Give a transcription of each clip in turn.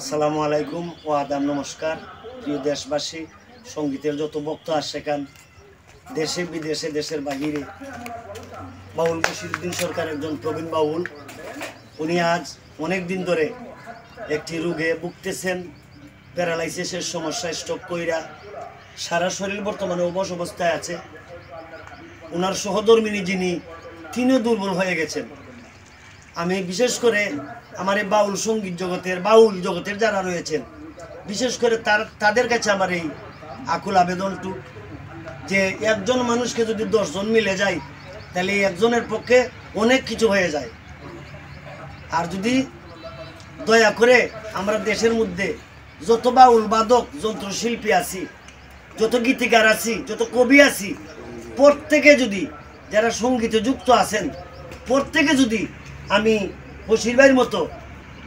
আসসালামু আলাইকুম ও আদাব নমস্কার। প্রিয় দেশবাসী, সঙ্গীতের যত ভক্ত আসেন দেশে বিদেশে দেশের বাহিরে, বাউল বশিরউদ্দিন সরকার একজন প্রবীণ বাউল। উনি আজ অনেক দিন ধরে একটি রোগে ভুগতেছেন, প্যারালাইসিসের সমস্যা, স্ট্রোক কইরা সারা শরীর বর্তমানে অবশ অবস্থায় আছে। ওনার সহধর্মিনী যিনি, তিনিও দুর্বল হয়ে গেছেন। আমি বিশেষ করে আমার এই বাউল সঙ্গীত জগতের, বাউল জগতের যারা রয়েছেন, বিশেষ করে তাদের কাছে আমার এই আকুল আবেদনটু যে একজন মানুষকে যদি 10 জন মিলে যায় তাহলে এই একজনের পক্ষে অনেক কিছু হয়ে যায়। আর যদি দয়া করে আমরা দেশের মধ্যে যত বাউল বাদক যন্ত্রশিল্পী আছি, যত গীতিকার আছি, যত কবি আছি, প্রত্যেকে যদি, যারা সঙ্গীতে যুক্ত আছেন, প্রত্যেকে যদি আমি বশির ভাইয়ের মতো,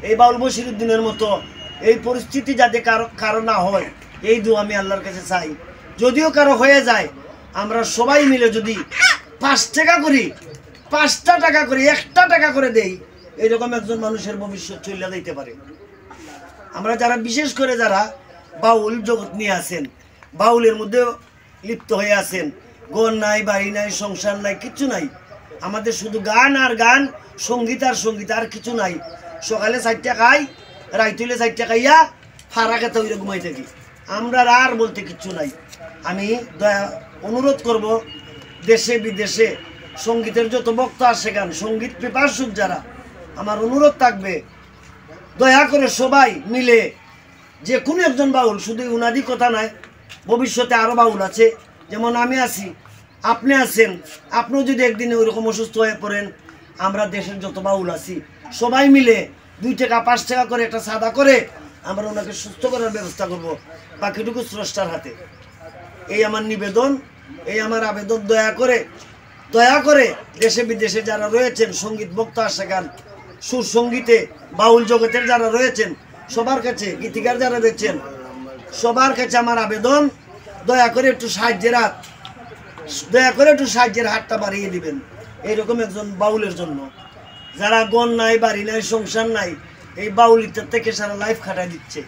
এই বাউল বশিরউদ্দিনের মতো এই পরিস্থিতি যাতে কারো না হয়, এই দোয়া আমি আল্লাহর কাছে চাই। যদিও কারো হয়ে যায়, আমরা সবাই মিলে যদি 5 টাকা করি, 5টা টাকা করে, 1টা টাকা করে দেই, এরকম একজন মানুষের ভবিষ্যৎ চলে যেতে পারে। আমরা যারা, বিশেষ করে যারা বাউল জগৎ নিয়ে আছেন, বাউলের মধ্যে লিপ্ত হয়ে আছেন, ঘর নাই, বাড়ি নাই, সংসার নাই, কিচ্ছু নাই, আমাদের শুধু গান আর গান, সঙ্গীত আর সঙ্গীত, আর কিছু নাই। সকালে 4টা খাই, রাইতুলে 4টা খাইয়া ফারা খেতে ওই ঘুমাই থাকি, আমরা আর বলতে কিচ্ছু নাই। আমি অনুরোধ করব, দেশে বিদেশে সঙ্গীতের যত বক্তা আসে গান, সঙ্গীত পিপাসুক যারা, আমার অনুরোধ থাকবে দয়া করে সবাই মিলে যে কোনো একজন বাউল, শুধু উনাদি কথা নয়, ভবিষ্যতে আরও বাউল আছে, যেমন আমি আছি, আপনি আছেন, আপনিও যদি একদিনে ওইরকম অসুস্থ হয়ে পড়েন, আমরা দেশের যত বাউল আছি সবাই মিলে 2 টাকা 5 টাকা করে একটা সাদা করে আমরা ওনাকে সুস্থ করার ব্যবস্থা করব, বাকিটুকু স্রষ্টার হাতে। এই আমার নিবেদন, এই আমার আবেদন। দয়া করে দেশে বিদেশে যারা রয়েছেন, সঙ্গীত বক্তা শেখান, সুর সঙ্গীতে বাউল জগতের যারা রয়েছেন, সবার কাছে, গীতিকার যারা রয়েছেন, সবার কাছে আমার আবেদন, দয়া করে একটু সাহায্যের হাতটা বাড়িয়ে দিবেন এইরকম একজন বাউলের জন্য। যারা গণ নাই, বাড়ি নাই, সংসার নাই, এই বাউলিটার থেকে সারা লাইফ খাটাই দিচ্ছে,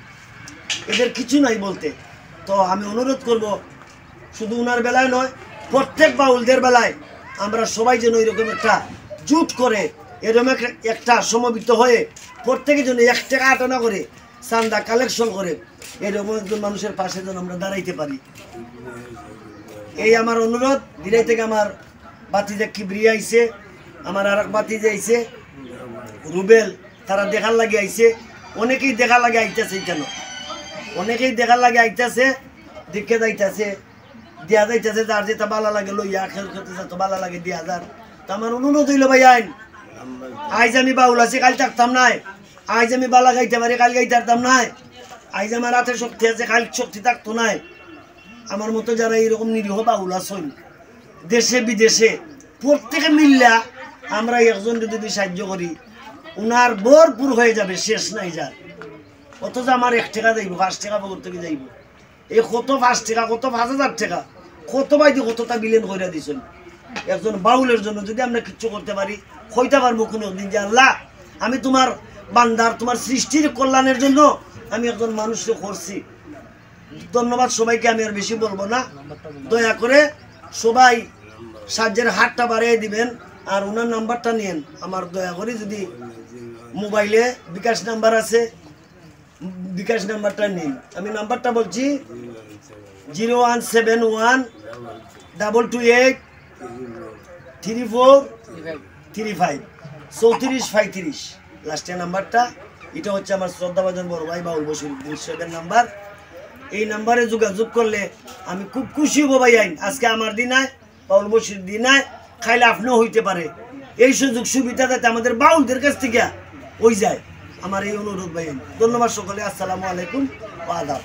এদের কিছু নাই বলতে। তো আমি অনুরোধ করব, শুধু ওনার বেলায় নয়, প্রত্যেক বাউলদের বেলায় আমরা সবাই যেন এরকম একটা জুট করে, এরকম একটা সমবেত হয়ে প্রত্যেকে যেন 1 টাকা আটানা করে চান্দা কালেকশন করে এরকম একজন মানুষের পাশে যেন আমরা দাঁড়াইতে পারি, এই আমার অনুরোধ। দিনাই থেকে আমার বাতিজা কিবরিয়া আইছে, আমার আর এক বাতিজা আইছে রুবেল, তারা দেখার লাগে আইছে, অনেকেই দেখার লাগে আইতেছে, কেন অনেকেই দেখার লাগে আইতেছে, দেখে যাইতেছে, দেওয়া যাইতেছে, যার যেটা ভালো লাগে লইয়া, খেল খেতে যত ভালো লাগে দিয়া যার। তো আমার অনুরোধ হইল, ভাই আইন, আইজ আমি বাউল আছি, কাল থাকতাম নাই, আইজ আমি বালা গাইতে পারি, কাল গাইতে পারতাম নাই, আইজ আমার হাতে শক্তি আছে, কাল শক্তি থাকতো নাই। আমার মতো যারা এইরকম নিরীহ বাউল আছেন দেশে বিদেশে, প্রত্যেকে মিল্লা আমরা একজন যদি সাহায্য করি, উনার ভরপুর হয়ে যাবে, শেষ নাই যার। অথচ আমার 1 টাকা যাইব, 5 টাকা বগর থেকে যাইব, এই কত 5 টাকা, কত 5000 টাকা, কত বাইদি কতটা বিলেন করে দিয়েছেন একজন বাউলের জন্য। যদি আমরা কিচ্ছু করতে পারি, হইতে পারবো কোনো দিন যে আল্লাহ, আমি তোমার বান্দার, তোমার সৃষ্টির কল্যাণের জন্য আমি একজন মানুষকে করছি। ধন্যবাদ সবাইকে, আমি আর বেশি বলবো না। দয়া করে সবাই সাহায্যের হাতটা বাড়িয়ে দিবেন, আর ওনার নাম্বারটা নিন আমার, দয়া করে। যদি মোবাইলে বিকাশ নাম্বার আছে, বিকাশ নাম্বারটা নিন। আমি নাম্বারটা বলছি 0171 228 3435 3435 লাস্টের নাম্বারটা। এটা হচ্ছে আমার শ্রদ্ধাভাজন বড় ভাই বাউল বশিরউদ্দিন সাহেবের নাম্বার। এই নাম্বারে যোগাযোগ করলে আমি খুব খুশি হব। ভাই আইন, আজকে আমার দিন আয়, বাউল বশির দিন আয়, খাইলে আপনিও হইতে পারে, এই সুযোগ সুবিধা যাতে আমাদের বাউলদের কাছ থেকে ওই যায়, আমার এই অনুরোধ। ভাই আইন, ধন্যবাদ সকলে। আসসালামু আলাইকুম ওয়া আদাব।